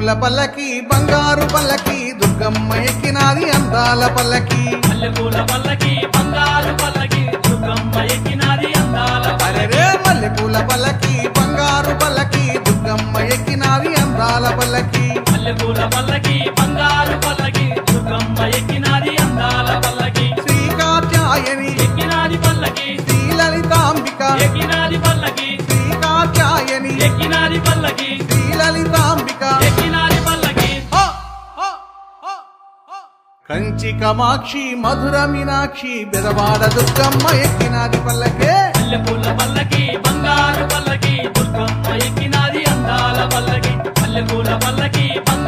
పూల పల్లకి బంగారు పల్లకి దుర్గమ్మ ఎక్కినాది అందాల పల్లకి మల్లెపూల పల్లకి బంగారు పల్లకి దుర్గమ్మ ఎక్కినాది అందాల అరే మల్లె పూల పల్లకి బంగారు పల్లకి దుర్గమ్మ ఎక్కినాది అందాల పల్లకి మల్లెపూల పల్లకి బంగారు పల్లకి దుర్గమ్మ ఎక్కినాది అందాల పల్లకి శ్రీ కాత్యాయని ఎక్కినాది పల్లకి శ్రీ లలితాంబిక ఎక్కినాది పల్లకి శ్రీ కాత్యాయని ఎక్కినాది పల్లకి శ్రీ లలితాంబిక ఎక్కినాది పల్లకి కంచి కమాక్షి మధుర మీనాక్షి బెదవాడ దుర్గమ్మ ఎక్కినాది పల్లకే మల్లెపూల పల్లకి బంగారు పల్లకి దుర్గమ్మ ఎక్కినాది అందాల పల్లకి మల్లెపూల పల్లకి బంగారు